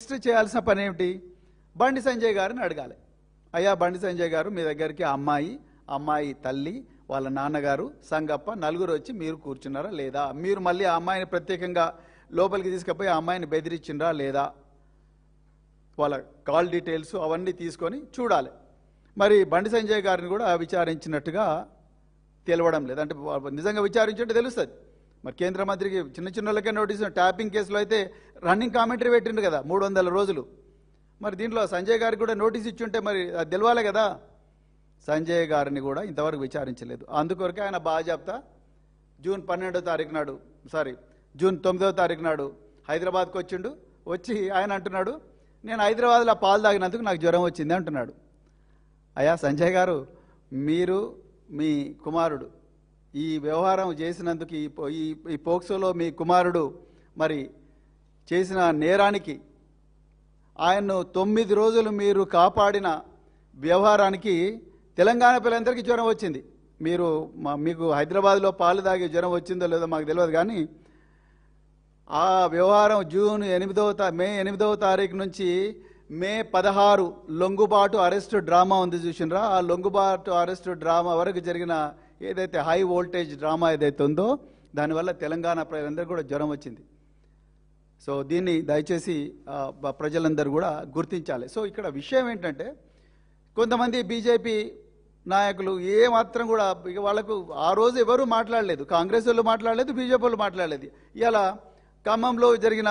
Next చేయాల్సిన పని ఏమిటి? బండి సంజయ్ గారిని అడగాలి. అయ్యా బండి సంజయ్ గారు, మీ దగ్గరికి అమ్మాయి తల్లి, వాళ్ళ నాన్నగారు, సంగప్ప నలుగురు వచ్చి మీరు కూర్చున్నారా లేదా? మీరు మళ్ళీ ఆ అమ్మాయిని ప్రత్యేకంగా లోపలికి తీసుకుపోయి ఆ అమ్మాయిని బెదిరించిండ్రా లేదా? వాళ్ళ కాల్ డీటెయిల్స్ అవన్నీ తీసుకొని చూడాలి. మరి బండి సంజయ్ గారిని కూడా విచారించినట్టుగా తెలవడం లేదు. అంటే నిజంగా విచారించుంటే తెలుస్తుంది. మరి కేంద్ర మంత్రికి చిన్న చిన్నలకే నోటీసు, ట్యాపింగ్ కేసులో అయితే రన్నింగ్ కామెంటరీ పెట్టిండు కదా 300 రోజులు. మరి దీంట్లో సంజయ్ గారికి కూడా నోటీస్ ఇచ్చుంటే మరి అది తెలవాలి కదా. సంజయ్ గారిని కూడా ఇంతవరకు విచారించలేదు. అందుకొరకే ఆయన బాజాప్తా జూన్ 9వ తారీఖు నాడు హైదరాబాద్కి వచ్చిండు. వచ్చి ఆయన అంటున్నాడు, నేను హైదరాబాద్లో పాలు తాగినందుకు నాకు జ్వరం వచ్చింది అంటున్నాడు. అయ్యా సంజయ్ గారు, మీరు మీ కుమారుడు ఈ వ్యవహారం చేసినందుకు ఈ పోక్సోలో మీ కుమారుడు మరి చేసిన నేరానికి ఆయన్ను 9 రోజులు మీరు కాపాడిన వ్యవహారానికి తెలంగాణ పిల్లలందరికీ జ్వరం వచ్చింది. మీకు హైదరాబాద్లో పాలు తాగి జ్వరం వచ్చిందో లేదో మాకు తెలియదు, కానీ ఆ వ్యవహారం మే 8వ తారీఖు నుంచి మే 16 లొంగుబాటు అరెస్టు డ్రామా ఉంది చూసినరా? ఆ లొంగుబాటు అరెస్టు డ్రామా వరకు జరిగిన ఏదైతే హై వోల్టేజ్ డ్రామా ఏదైతే ఉందో దానివల్ల తెలంగాణ ప్రజలందరికీ కూడా జ్వరం వచ్చింది. సో దీన్ని దయచేసి ప్రజలందరూ కూడా గుర్తించాలి. సో ఇక్కడ విషయం ఏంటంటే, కొంతమంది బీజేపీ నాయకులు ఏమాత్రం కూడా ఇక వాళ్ళకు ఆ రోజు ఎవరు మాట్లాడలేదు, కాంగ్రెస్ వాళ్ళు మాట్లాడలేదు, బీజేపీ వాళ్ళు మాట్లాడలేదు. ఇలా ఖమ్మంలో జరిగిన